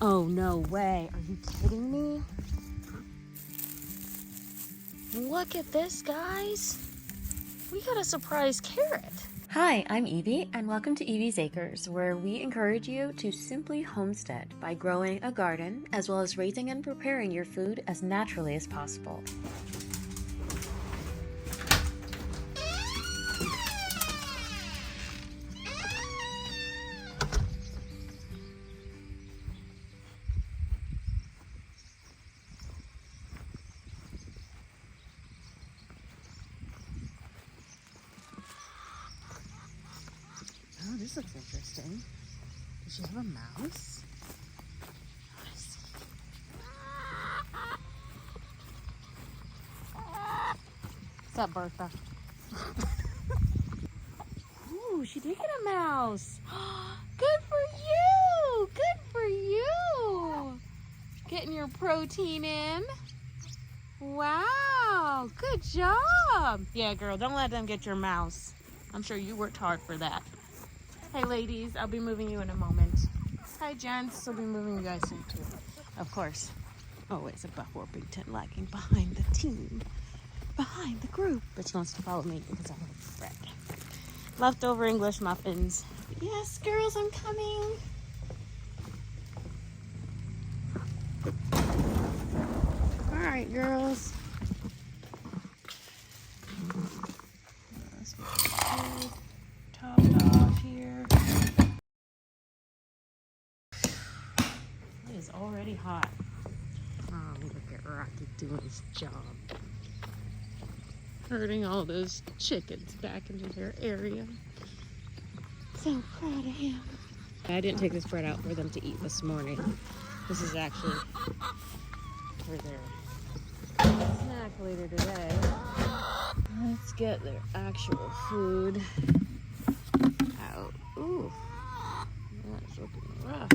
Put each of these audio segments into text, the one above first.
Oh, no way. Are you kidding me? Look at this, guys. We got a surprise carrot. Hi, I'm Evie, and welcome to Evie's Acres, where we encourage you to simply homestead by growing a garden, as well as raising and preparing your food as naturally as possible. Oh, this looks interesting. Does she have a mouse? Let's see. What's up, Bertha? Ooh, she did get a mouse. Good for you! Good for you! Getting your protein in. Wow, good job. Yeah, girl, don't let them get your mouse. I'm sure you worked hard for that. Hey, ladies, I'll be moving you in a moment. Hi, gents. I'll be moving you guys in too. Of course, always a Buff Orpington lagging behind the team, behind the group. But she wants to follow me because I have bread. Leftover English muffins. Yes, girls, I'm coming. All right, girls. Let's get food topped off here. It is already hot. Oh, look at Rocky doing his job. Herding all those chickens back into their area. So proud of him. I didn't take this bread out for them to eat this morning. This is actually for their snack later today. Let's get their actual food out. Ooh, that's looking rough.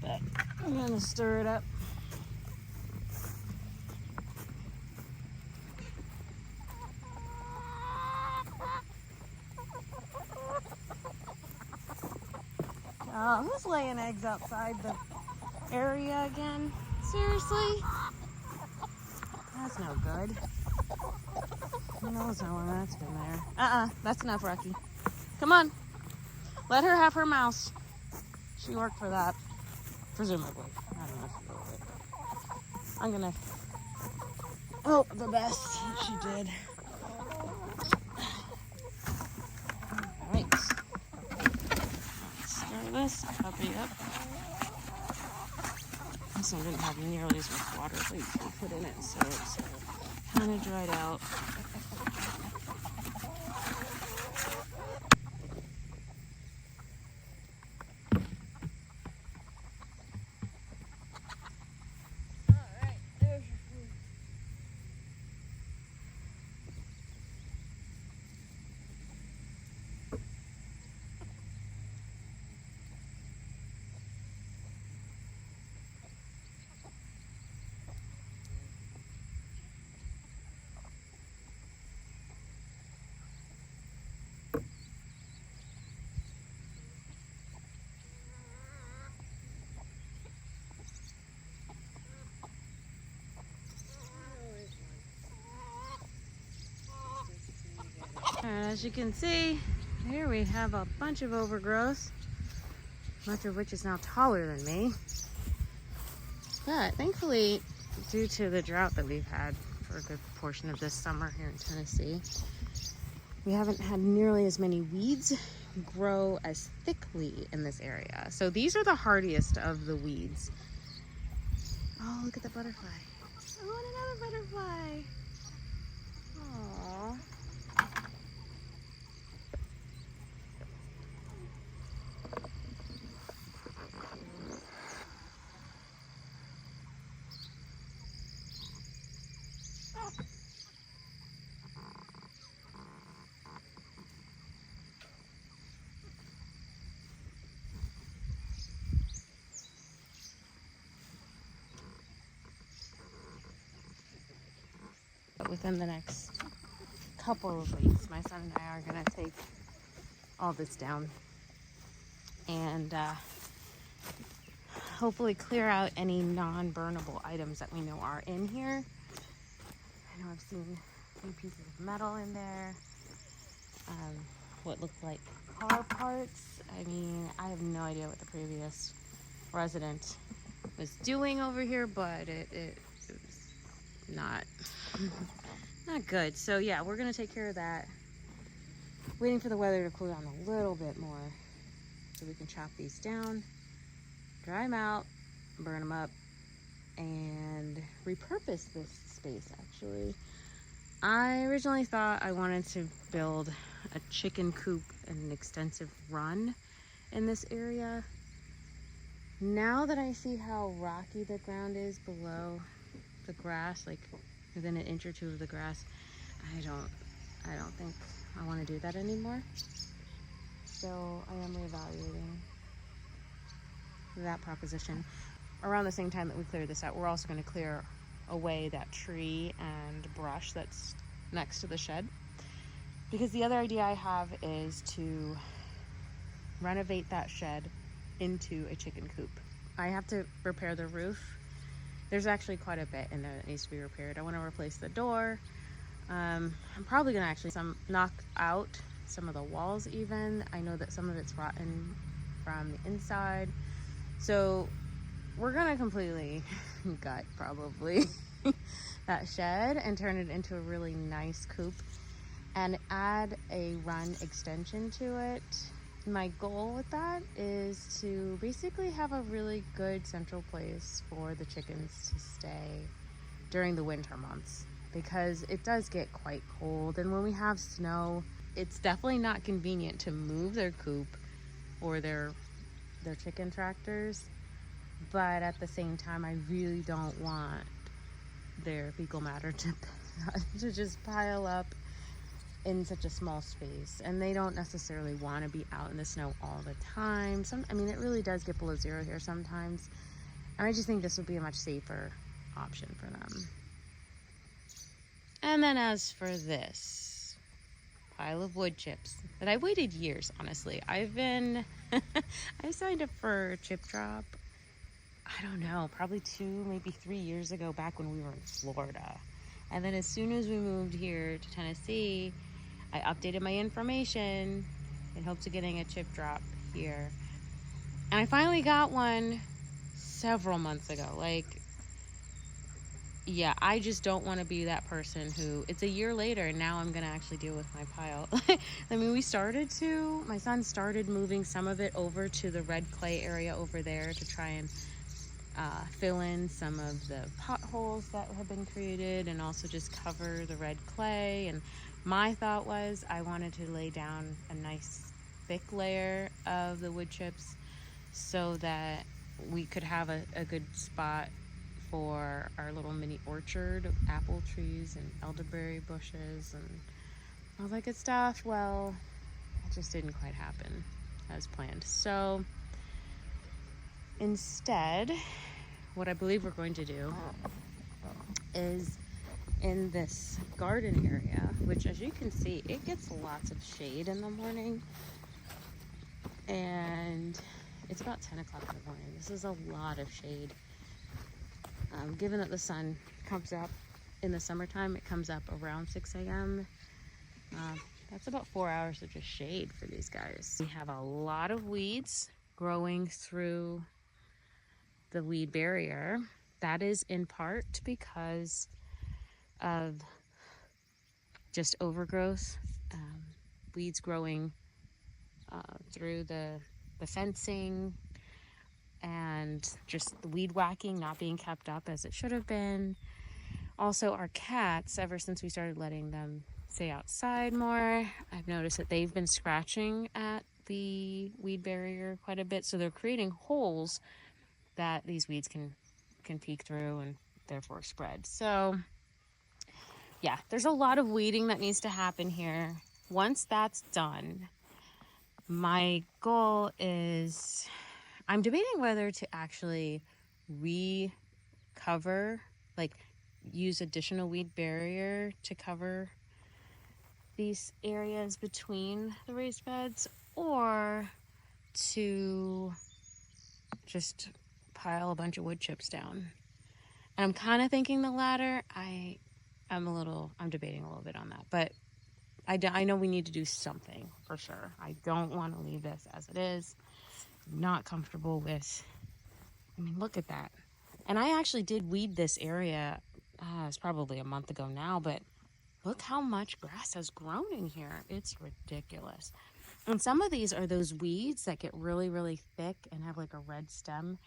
But I'm gonna stir it up. Oh, who's laying eggs outside the area again? Seriously? That's no good. Who knows how long that's been there. That's enough, Rocky. Come on. Let her have her mouse. She worked for that. Presumably. I don't know if she wrote it. I'm gonna hope the best she did. Alright. Stir this puppy up. This one didn't have nearly as much water as we put in it, so it's kind of dried out. Alright, there's your food. And as you can see, here we have a bunch of overgrowth, much of which is now taller than me. But thankfully, due to the drought that we've had for a good portion of this summer here in Tennessee, we haven't had nearly as many weeds grow as thickly in this area. So these are the hardiest of the weeds. Oh, look at the butterfly. Oh, and another butterfly. Aww. Within the next couple of weeks, my son and I are going to take all this down and hopefully clear out any non-burnable items that we know are in here. I know I've seen a few pieces of metal in there, what looked like car parts. I mean, I have no idea what the previous resident was doing over here, but it was not not good. So yeah, we're gonna take care of that. Waiting for the weather to cool down a little bit more so we can chop these down, dry them out, burn them up, and repurpose this space. Actually, I originally thought I wanted to build a chicken coop and an extensive run in this area. Now that I see how rocky the ground is below the grass, like within an inch or two of the grass, I don't think I want to do that anymore. So I am reevaluating that proposition. Around the same time that we clear this out, we're also going to clear away that tree and brush that's next to the shed. Because the other idea I have is to renovate that shed into a chicken coop. I have to repair the roof. There's actually quite a bit in there that needs to be repaired. I want to replace the door. I'm probably going to actually knock out some of the walls even. I know that some of it's rotten from the inside. So we're going to completely gut probably that shed and turn it into a really nice coop and add a run extension to it. My goal with that is to basically have a really good central place for the chickens to stay during the winter months, because it does get quite cold, and when we have snow, it's definitely not convenient to move their coop or their chicken tractors. But at the same time, I really don't want their fecal matter to just pile up in such a small space, and they don't necessarily want to be out in the snow all the time. I mean, it really does get below zero here sometimes, and I just think this would be a much safer option for them. And then as for this pile of wood chips that I waited years, honestly. I signed up for chip drop, I don't know, probably 2, maybe 3 years ago, back when we were in Florida. And then as soon as we moved here to Tennessee, I updated my information in hopes of getting a chip drop here. And I finally got one several months ago. Like, yeah, I just don't want to be that person who, it's a year later and now I'm going to actually deal with my pile. I mean, my son started moving some of it over to the red clay area over there to try and fill in some of the potholes that have been created, and also just cover the red clay. And my thought was I wanted to lay down a nice thick layer of the wood chips so that we could have a good spot for our little mini orchard of apple trees and elderberry bushes and all that good stuff. Well, it just didn't quite happen as planned. So instead, what I believe we're going to do is, in this garden area, which, as you can see, it gets lots of shade in the morning, and it's about 10 o'clock in the morning. This is a lot of shade. Given that the sun comes up in the summertime, it comes up around 6 a.m. That's about 4 hours of just shade for these guys. We have a lot of weeds growing through the weed barrier. That is in part because of just overgrowth, weeds growing through the fencing, and just the weed whacking not being kept up as it should have been. Also, our cats, ever since we started letting them stay outside more, I've noticed that they've been scratching at the weed barrier quite a bit, so they're creating holes that these weeds can peek through and therefore spread. So yeah, there's a lot of weeding that needs to happen here. Once that's done, my goal is, I'm debating whether to actually recover, like use additional weed barrier to cover these areas between the raised beds, or to just pile a bunch of wood chips down. And I'm kind of thinking the latter. I'm debating a little bit on that, but I know we need to do something for sure. I don't want to leave this as it is. I'm not comfortable with, I mean, look at that. And I actually did weed this area, it's probably a month ago now, but look how much grass has grown in here. It's ridiculous. And some of these are those weeds that get really, really thick and have like a red stem.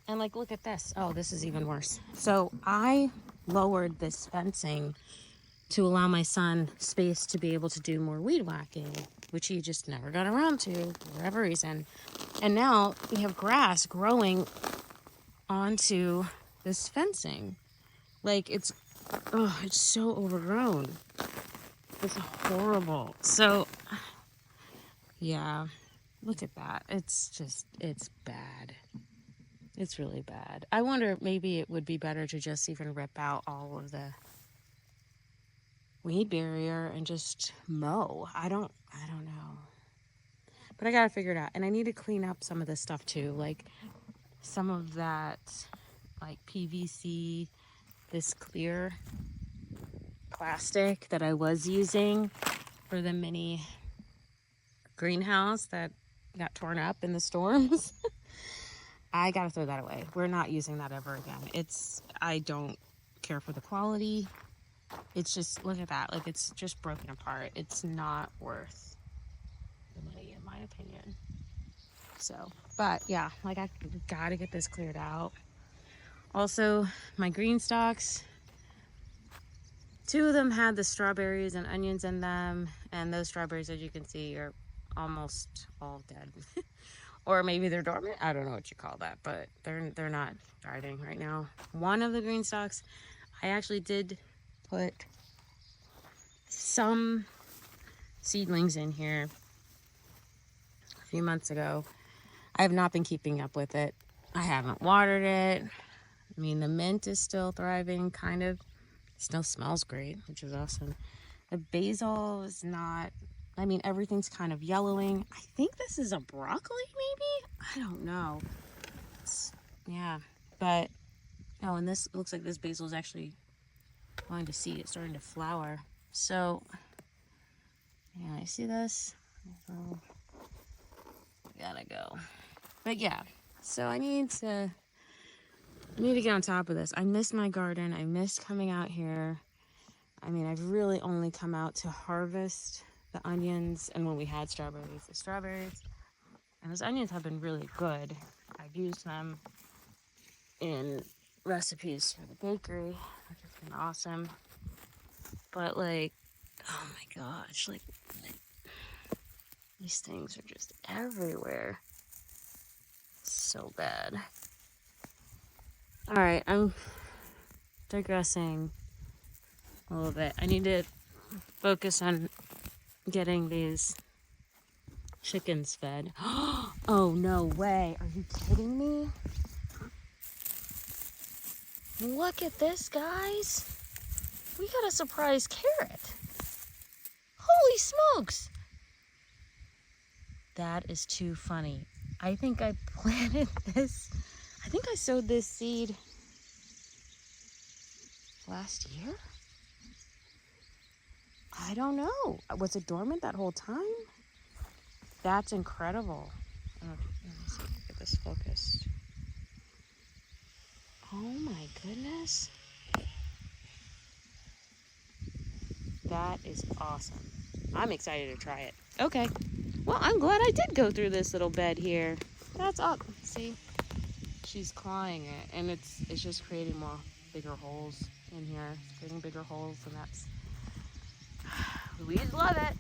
And like, look at this. Oh, this is even worse. So I lowered this fencing to allow my son space to be able to do more weed whacking, which he just never got around to for whatever reason. And now we have grass growing onto this fencing. Like it's so overgrown. It's horrible. So yeah, look at that. It's bad. It's really bad. I wonder maybe it would be better to just even rip out all of the weed barrier and just mow. I don't know. But I gotta figure it out. And I need to clean up some of this stuff too. Like some of that like PVC, this clear plastic that I was using for the mini greenhouse that got torn up in the storms. I gotta throw that away. We're not using that ever again. I don't care for the quality. It's just, look at that. Like, it's just broken apart. It's not worth the money, in my opinion. So, but yeah, like I gotta get this cleared out. Also, my green stalks, 2 of them had the strawberries and onions in them. And those strawberries, as you can see, are almost all dead. Or maybe they're dormant. I don't know what you call that, but they're not thriving right now. One of the green stalks, I actually did put some seedlings in here a few months ago. I have not been keeping up with it. I haven't watered it. I mean, the mint is still thriving, kind of. It still smells great, which is awesome. The basil is not, I mean, everything's kind of yellowing. I think this is a broccoli, maybe? I don't know. Yeah, but, oh, and this looks like this basil is actually going to seed. It's starting to flower. So, yeah, I see this. So, gotta go. But yeah, so I need to get on top of this. I missed my garden. I missed coming out here. I mean, I've really only come out to harvest the onions and when we had strawberries, the strawberries. And those onions have been really good. I've used them in recipes for the bakery, which has been awesome. But like, oh my gosh, like these things are just everywhere. So bad. All right, I'm digressing a little bit. I need to focus on getting these chickens fed. Oh, no way. Are you kidding me? Look at this, guys. We got a surprise carrot. Holy smokes. That is too funny. I think I planted this. I think I sowed this seed last year. I don't know. Was it dormant that whole time? That's incredible. Oh, let me see if I get this focused. Oh my goodness. That is awesome. I'm excited to try it. Okay. Well, I'm glad I did go through this little bed here. That's up. See? She's clawing it, and it's just creating bigger holes in here. It's creating bigger holes, and that's... We love it.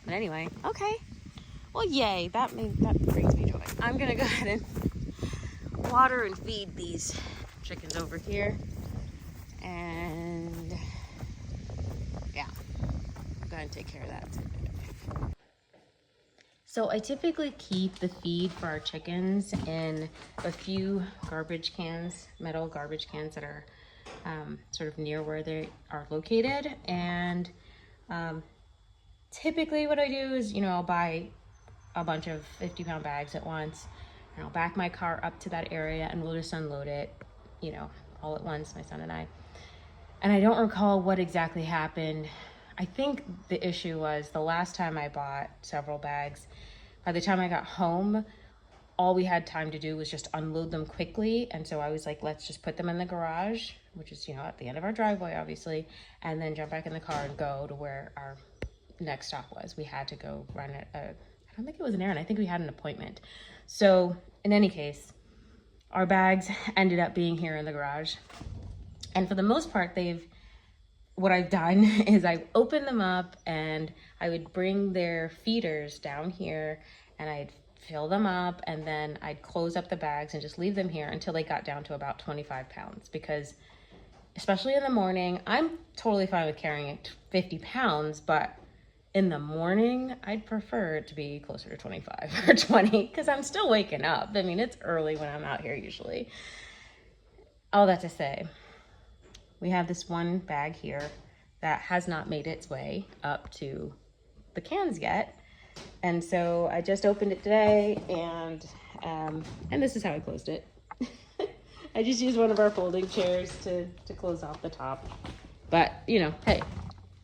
But anyway, okay. Well, yay. That brings me joy. I'm going to go ahead and water and feed these chickens over here. And yeah, I'll go ahead and take care of that. So I typically keep the feed for our chickens in a few garbage cans, metal garbage cans that are sort of near where they are located. And typically what I do is, I'll buy a bunch of 50-pound bags at once, and I'll back my car up to that area and we'll just unload it, you know, all at once, my son and I. And I don't recall what exactly happened. I think the issue was the last time I bought several bags, by the time I got home, all we had time to do was just unload them quickly. And so I was like, let's just put them in the garage, which is, you know, at the end of our driveway, obviously, and then jump back in the car and go to where our next stop was. We had to go run I don't think it was an errand. I think we had an appointment. So in any case, our bags ended up being here in the garage. And for the most part, what I've done is I've opened them up and I would bring their feeders down here and I'd fill them up, and then I'd close up the bags and just leave them here until they got down to about 25 pounds. Because especially in the morning, I'm totally fine with carrying it 50 pounds, but in the morning, I'd prefer it to be closer to 25 or 20 because I'm still waking up. I mean, it's early when I'm out here usually. All that to say, we have this one bag here that has not made its way up to the cans yet. And so I just opened it today, and this is how I closed it. I just used one of our folding chairs to close off the top. But, you know, hey,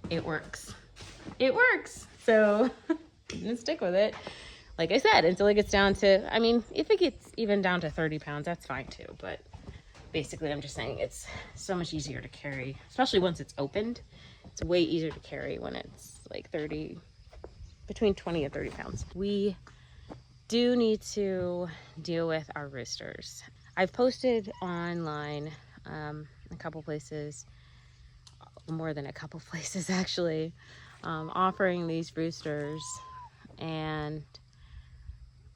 it works. It works. So I'm gonna stick with it. Like I said, until it gets down to, I mean, if it gets even down to 30 pounds, that's fine too. But basically, I'm just saying it's so much easier to carry, especially once it's opened. It's way easier to carry when it's like between 20 and 30 pounds. We do need to deal with our roosters. I've posted online a couple places, more than a couple places actually, offering these roosters, and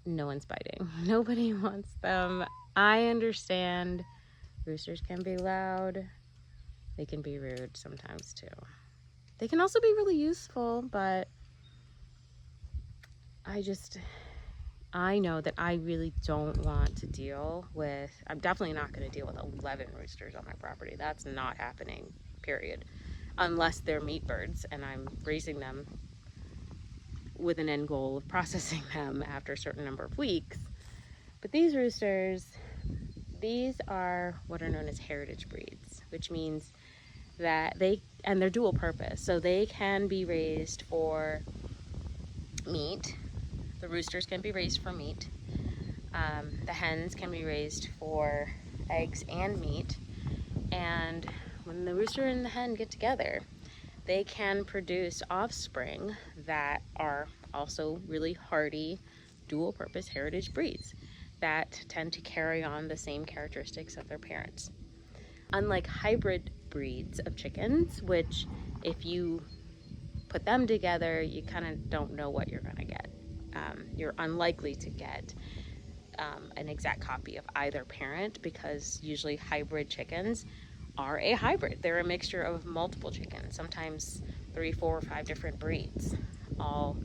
no one's biting. Nobody wants them. I understand roosters can be loud. They can be rude sometimes too. They can also be really useful, but I know that I really don't want to deal with, I'm definitely not going to deal with 11 roosters on my property. That's not happening, period. Unless they're meat birds and I'm raising them with an end goal of processing them after a certain number of weeks. But these roosters, these are what are known as heritage breeds, which means that they're dual purpose. So they can be raised for meat. The roosters can be raised for meat. The hens can be raised for eggs and meat. And when the rooster and the hen get together, they can produce offspring that are also really hardy, dual-purpose heritage breeds that tend to carry on the same characteristics of their parents. Unlike hybrid breeds of chickens, which if you put them together, you kind of don't know what you're going to get. You're unlikely to get an exact copy of either parent, because usually hybrid chickens are a hybrid. They're a mixture of multiple chickens, sometimes 3, 4, or 5 different breeds all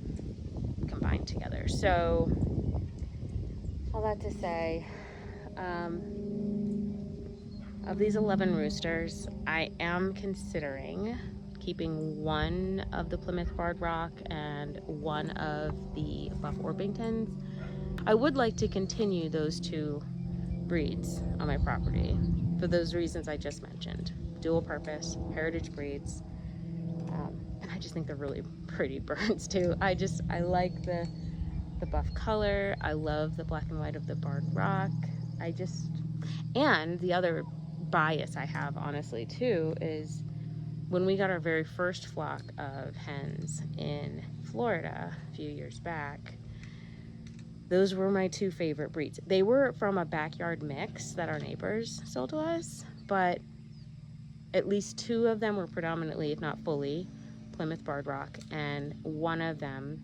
combined together. So all that to say, of these 11 roosters, I am considering keeping one of the Plymouth Barred Rock and one of the Buff Orpingtons. I would like to continue those 2 breeds on my property for those reasons I just mentioned. Dual purpose, heritage breeds, and I just think they're really pretty birds too. I like the buff color. I love the black and white of the Barred Rock. And the other bias I have, honestly, too, is when we got our very first flock of hens in Florida a few years back, those were my 2 favorite breeds. They were from a backyard mix that our neighbors sold to us, but at least 2 of them were predominantly, if not fully, Plymouth Barred Rock, and one of them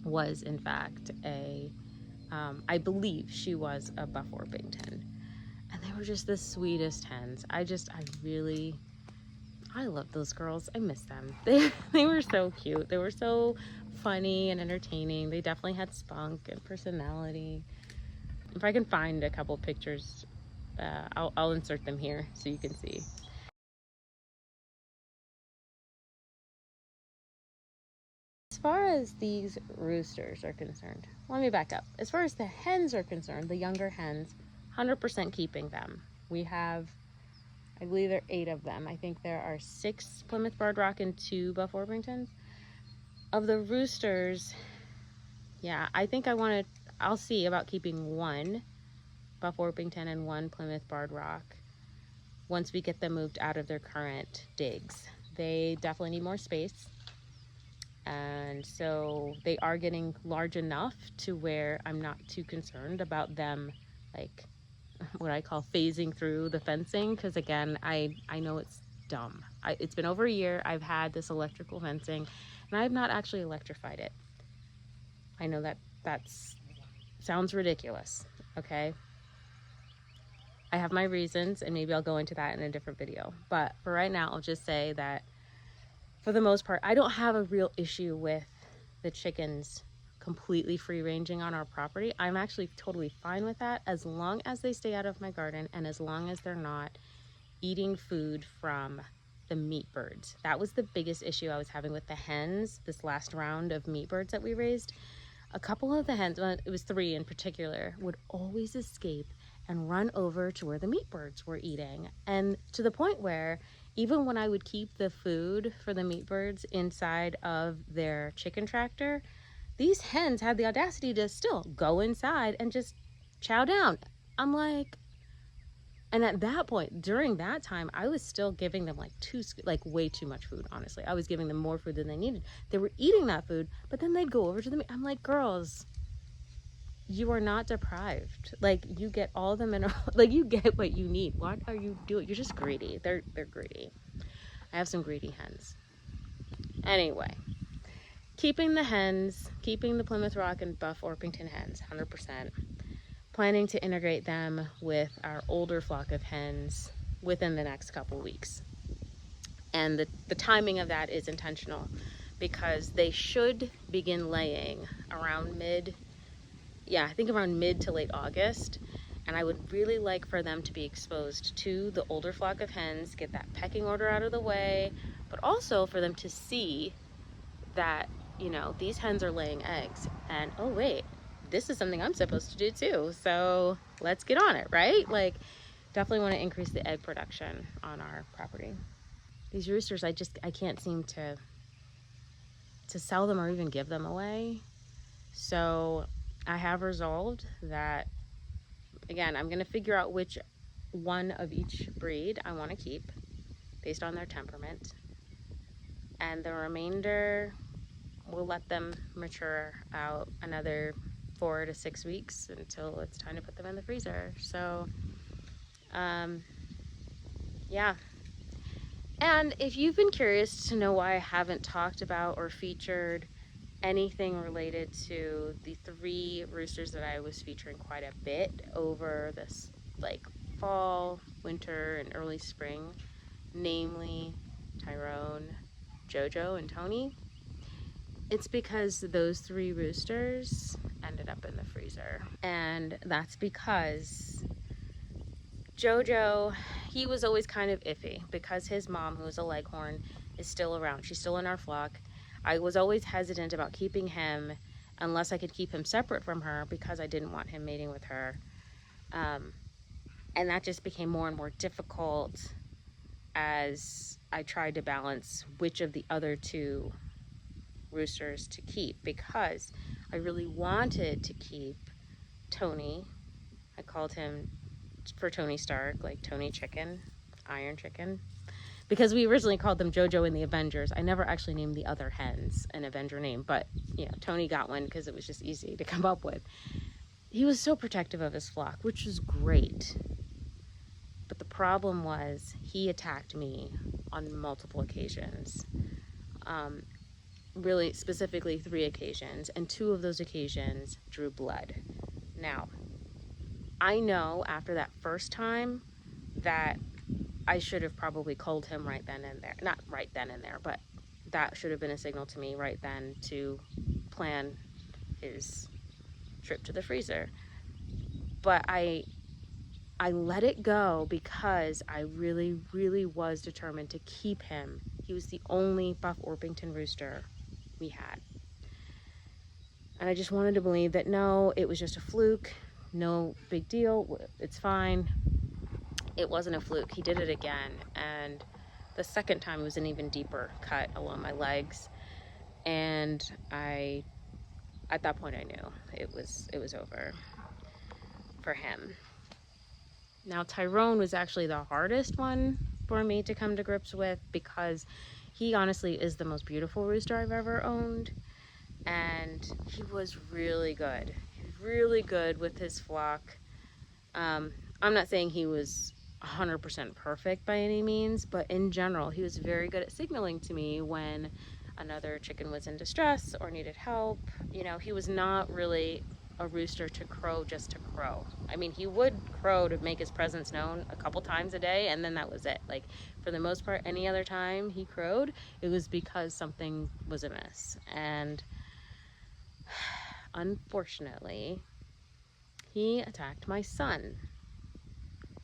was, in fact, I believe she was a Buff Orpington. And they were just the sweetest hens. I love those girls. I miss them. They were so cute. They were so funny and entertaining. They definitely had spunk and personality. If I can find a couple pictures, I'll insert them here so you can see. far as these roosters are concerned, let me back up. As far as the hens are concerned, the younger hens, 100% keeping them. We have, I believe there are 8 of them. I think there are 6 Plymouth Barred Rock and 2 Buff Orpingtons. Of the roosters, yeah, I think I'll see about keeping 1 Buff Orpington and 1 Plymouth Barred Rock once we get them moved out of their current digs. They definitely need more space. And so they are getting large enough to where I'm not too concerned about them, like what I call phasing through the fencing. Because again, I know it's dumb. It's been over a year. I've had this electrical fencing and I have not actually electrified it. I know that sounds ridiculous. Okay. I have my reasons and maybe I'll go into that in a different video. But for right now, I'll just say that for the most part, I don't have a real issue with the chickens completely free ranging on our property. I'm actually totally fine with that as long as they stay out of my garden and as long as they're not eating food from the meat birds. That was the biggest issue I was having with the hens this last round of meat birds that we raised. A couple of the hens, well, it was 3 in particular, would always escape and run over to where the meat birds were eating. And to the point where even when I would keep the food for the meat birds inside of their chicken tractor, these hens had the audacity to still go inside and just chow down. I'm like, and at that point, during that time, I was still giving them like way too much food, honestly. I was giving them more food than they needed. They were eating that food, but then they'd go over to the meat. I'm like, girls, you are not deprived. Like, you get all the mineral, like you get what you need. What are you doing? You're just greedy. They're greedy. I have some greedy hens. Anyway, keeping the hens, keeping the Plymouth Rock and Buff Orpington hens, 100%. Planning to integrate them with our older flock of hens within the next couple weeks. And the timing of that is intentional because they should begin laying around mid to late August. And I would really like for them to be exposed to the older flock of hens, get that pecking order out of the way, but also for them to see that, you know, these hens are laying eggs. And oh wait, this is something I'm supposed to do too. So let's get on it, right? Like, definitely want to increase the egg production on our property. These roosters, I can't seem to sell them or even give them away. So I have resolved that, again, I'm going to figure out which one of each breed I want to keep based on their temperament. And the remainder, we'll let them mature out another 4 to 6 weeks until it's time to put them in the freezer. So, yeah. And if you've been curious to know why I haven't talked about or featured anything related to the 3 roosters that I was featuring quite a bit over this like fall, winter, and early spring, namely Tyrone, Jojo, and Tony, it's because those 3 roosters ended up in the freezer. And that's because Jojo, he was always kind of iffy because his mom, who is a leghorn, is still around. She's still in our flock. I was always hesitant about keeping him unless I could keep him separate from her because I didn't want him mating with her. And that just became more and more difficult as I tried to balance which of the other 2 roosters to keep, because I really wanted to keep Tony. I called him, for Tony Stark, like Tony Chicken, Iron Chicken, because we originally called them Jojo in the Avengers. I never actually named the other hens an Avenger name, but you know, Tony got one because it was just easy to come up with. He was so protective of his flock, which was great. But the problem was he attacked me on multiple occasions. Really specifically 3 occasions, and 2 of those occasions drew blood. Now, I know after that first time that I should have probably culled him right then and there. Not right then and there, but that should have been a signal to me right then to plan his trip to the freezer. But I let it go because I really, really was determined to keep him. He was the only Buff Orpington rooster we had. And I just wanted to believe that no, it was just a fluke, no big deal, it's fine. It wasn't a fluke. He did it again, and the second time was an even deeper cut along my legs. And at that point I knew it was over for him. Now Tyrone was actually the hardest one for me to come to grips with, because he honestly is the most beautiful rooster I've ever owned, and he was really good with his flock. I'm not saying he was 100% perfect by any means, but in general he was very good at signaling to me when another chicken was in distress or needed help. You know, he was not really a rooster to crow just to crow. I mean, he would crow to make his presence known a couple times a day, and then that was it. Like, for the most part, any other time he crowed, it was because something was amiss. And unfortunately, he attacked my son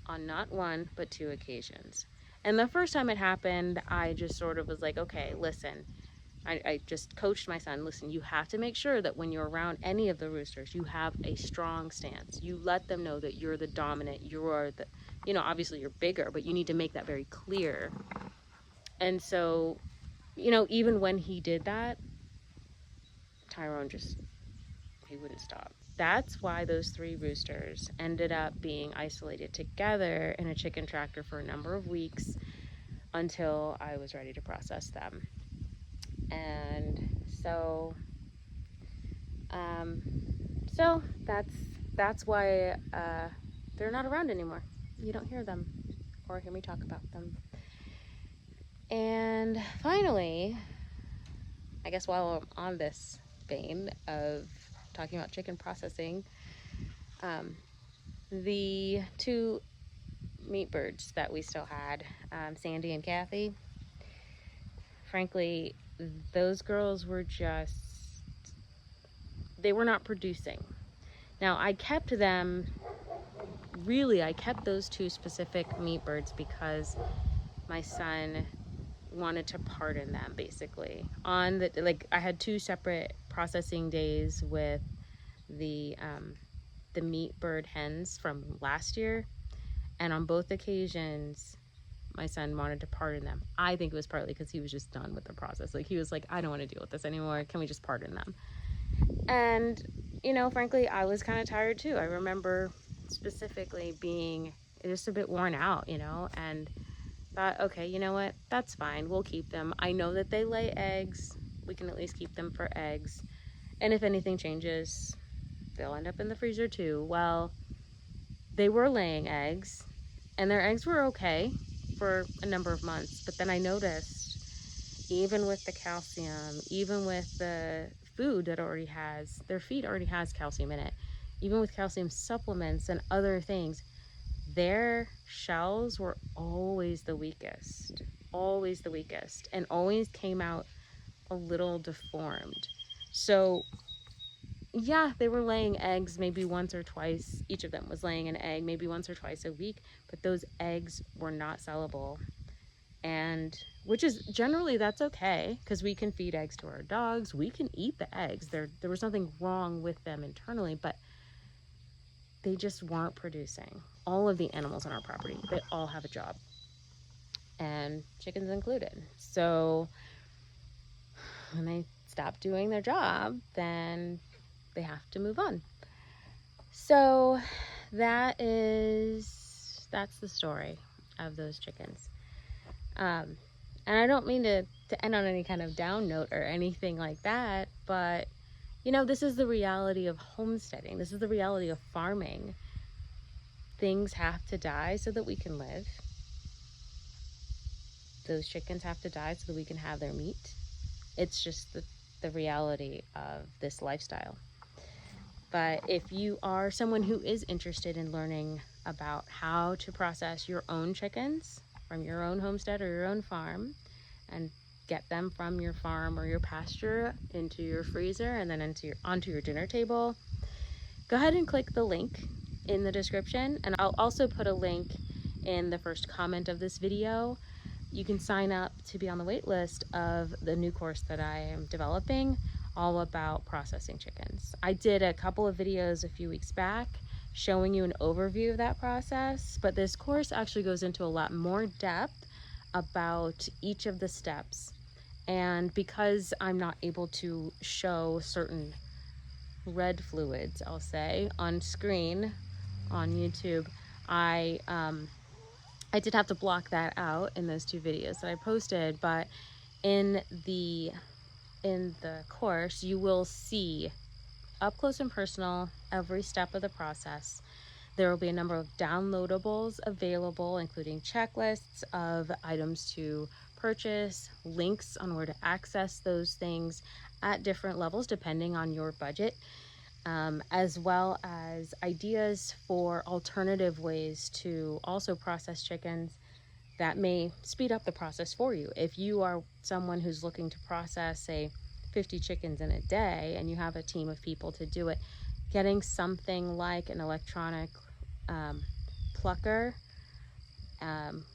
on not one but two occasions. And the first time it happened, I just sort of was like, okay, listen, I just coached my son, listen, you have to make sure that when you're around any of the roosters, you have a strong stance. You let them know that you're the dominant, you're the, you know, obviously you're bigger, but you need to make that very clear. And so, you know, even when he did that, Tyrone just, he wouldn't stop. That's why those three roosters ended up being isolated together in a chicken tractor for a number of weeks until I was ready to process them. And so that's why they're not around anymore. You don't hear them or hear me talk about them. And finally, I guess while I'm on this vein of talking about chicken processing, the two meat birds that we still had, Sandy and Kathy, frankly, those girls were just, they were not producing. Now, I kept them, really, I kept those two specific meat birds because my son wanted to pardon them, basically. On the, like, I had two separate processing days with the meat bird hens from last year, and on both occasions, my son wanted to pardon them. I think it was partly because he was just done with the process. Like, he was like, I don't want to deal with this anymore. Can we just pardon them? And, you know, frankly, I was kind of tired too. I remember specifically being just a bit worn out, you know, and thought, okay, you know what? That's fine. We'll keep them. I know that they lay eggs. We can at least keep them for eggs. And if anything changes, they'll end up in the freezer too. Well, they were laying eggs, and their eggs were okay for a number of months. But then I noticed, even with the calcium, even with the food that already has, their feed already has calcium in it, even with calcium supplements and other things, their shells were always the weakest, and always came out a little deformed. So yeah, they were laying eggs maybe once or twice. Each of them was laying an egg maybe once or twice a week, but those eggs were not sellable. And which is generally, that's okay, because we can feed eggs to our dogs. We can eat the eggs. There was nothing wrong with them internally, but they just weren't producing. All of the animals on our property, they all have a job, and chickens included. So when they stop doing their job, then they have to move on. So that's the story of those chickens. And I don't mean to end on any kind of down note or anything like that, but you know, this is the reality of homesteading. This is the reality of farming. Things have to die so that we can live. Those chickens have to die so that we can have their meat. It's just the reality of this lifestyle. But if you are someone who is interested in learning about how to process your own chickens from your own homestead or your own farm, and get them from your farm or your pasture into your freezer and then onto your dinner table, go ahead and click the link in the description, and I'll also put a link in the first comment of this video. You can sign up to be on the wait list of the new course that I am developing all about processing chickens. I did a couple of videos a few weeks back showing you an overview of that process, but this course actually goes into a lot more depth about each of the steps. And because I'm not able to show certain red fluids, I'll say, on screen on YouTube, I did have to block that out in those 2 videos that I posted, but in the course you will see up close and personal every step of the process. There will be a number of downloadables available, including checklists of items to purchase, links on where to access those things at different levels depending on your budget, as well as ideas for alternative ways to also process chickens that may speed up the process for you. If you are someone who's looking to process, say, 50 chickens in a day and you have a team of people to do it, getting something like an electronic plucker,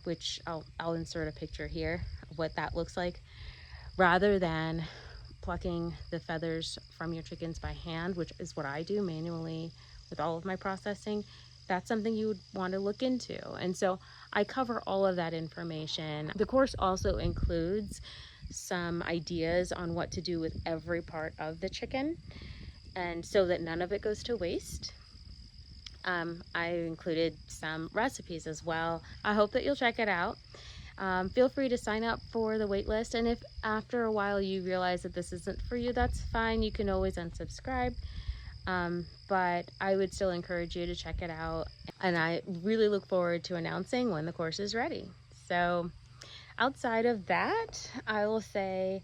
which I'll insert a picture here of what that looks like, rather than plucking the feathers from your chickens by hand, which is what I do manually with all of my processing. That's something you would want to look into. And so I cover all of that information. The course also includes some ideas on what to do with every part of the chicken, and so that none of it goes to waste. I included some recipes as well. I hope that you'll check it out. Feel free to sign up for the wait list, and if after a while you realize that this isn't for you, that's fine. You can always unsubscribe, but I would still encourage you to check it out, and I really look forward to announcing when the course is ready. So outside of that, I will say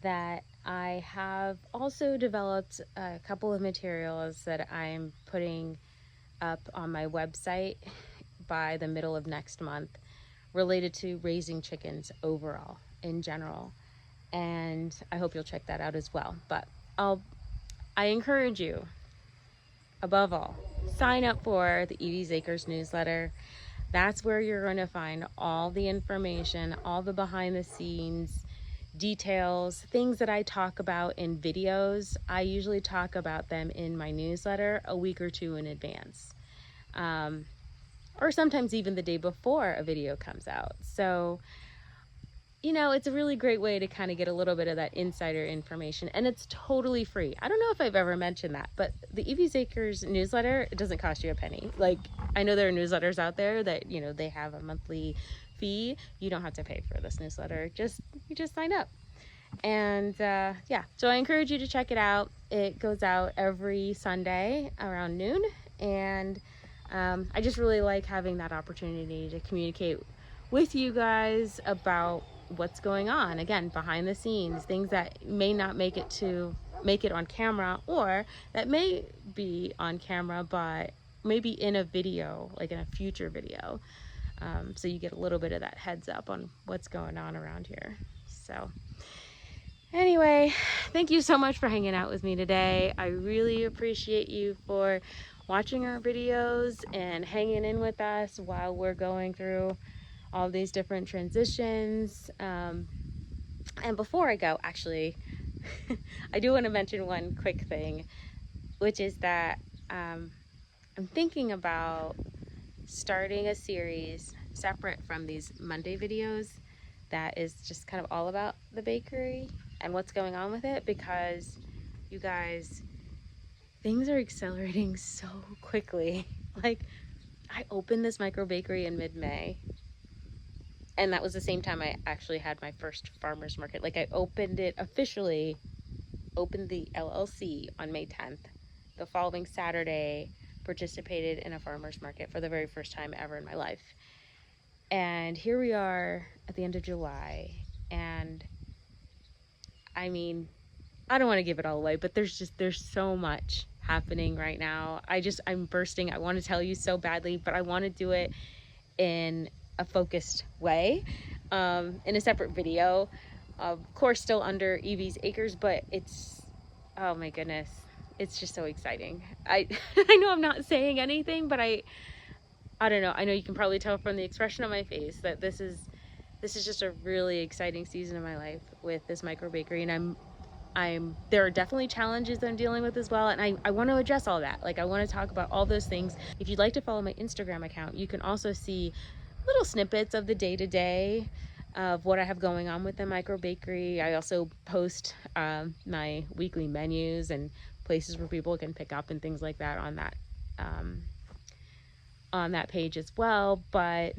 that I have also developed a couple of materials that I'm putting up on my website by the middle of next month, related to raising chickens overall in general, and I hope you'll check that out as well. But I encourage you, above all, sign up for the Evie's Acres newsletter. That's where you're going to find all the information, all the behind the scenes details, things that I talk about in videos. I usually talk about them in my newsletter a week or 2 in advance, or sometimes even the day before a video comes out. So, you know, it's a really great way to kind of get a little bit of that insider information, and it's totally free. I don't know if I've ever mentioned that, but the Evie's Acres newsletter, it doesn't cost you a penny. Like, I know there are newsletters out there that, you know, they have a monthly fee. You don't have to pay for this newsletter. You just sign up. And yeah, so I encourage you to check it out. It goes out every Sunday around noon, and I just really like having that opportunity to communicate with you guys about what's going on, again, behind the scenes, things that may not make it on camera, or that may be on camera but maybe in a video, like in a future video, so you get a little bit of that heads up on what's going on around here. So anyway, thank you so much for hanging out with me today. I really appreciate you for watching our videos and hanging in with us while we're going through all these different transitions. And before I go, actually, I do want to mention one quick thing, which is that I'm thinking about starting a series separate from these Monday videos that is just kind of all about the bakery and what's going on with it, because you guys, things are accelerating so quickly. Like, I opened this micro bakery in mid-May, and that was the same time I actually had my first farmer's market. Like, I opened it officially, opened the LLC on May 10th. The following Saturday, participated in a farmer's market for the very first time ever in my life. And here we are at the end of July, and I mean, I don't want to give it all away, but there's so much happening right now. I'm bursting. I want to tell you so badly, but I want to do it in a focused way, in a separate video, of course still under Evie's Acres, but it's, oh my goodness, it's just so exciting. I know I'm not saying anything, but I don't know. I know you can probably tell from the expression on my face that this is just a really exciting season of my life with this micro bakery, and There are definitely challenges that I'm dealing with as well, and I want to address all that. Like, I want to talk about all those things. If you'd like to follow my Instagram account, you can also see little snippets of the day-to-day of what I have going on with the micro bakery. I also post my weekly menus and places where people can pick up and things like that on that page as well. But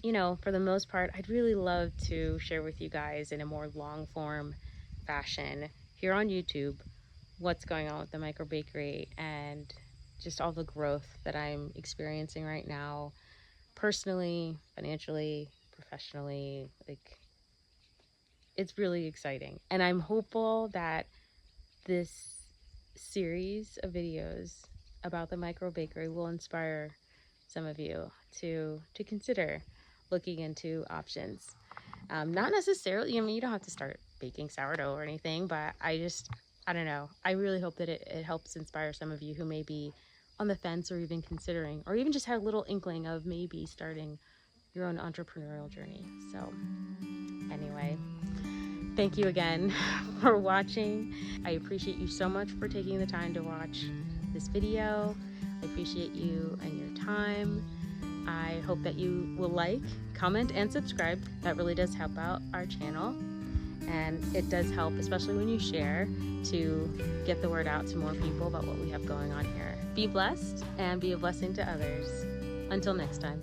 you know, for the most part, I'd really love to share with you guys in a more long form fashion here on YouTube what's going on with the micro bakery and just all the growth that I'm experiencing right now, personally, financially, professionally. Like, it's really exciting, and I'm hopeful that this series of videos about the micro bakery will inspire some of you to consider looking into options. Not necessarily, I mean, you don't have to start baking sourdough or anything, but I don't know. I really hope that it helps inspire some of you who may be on the fence or even considering, or even just had a little inkling of maybe starting your own entrepreneurial journey. So anyway, thank you again for watching. I appreciate you so much for taking the time to watch this video. I appreciate you and your time. I hope that you will like, comment, and subscribe. That really does help out our channel. And it does help, especially when you share, to get the word out to more people about what we have going on here. Be blessed and be a blessing to others. Until next time.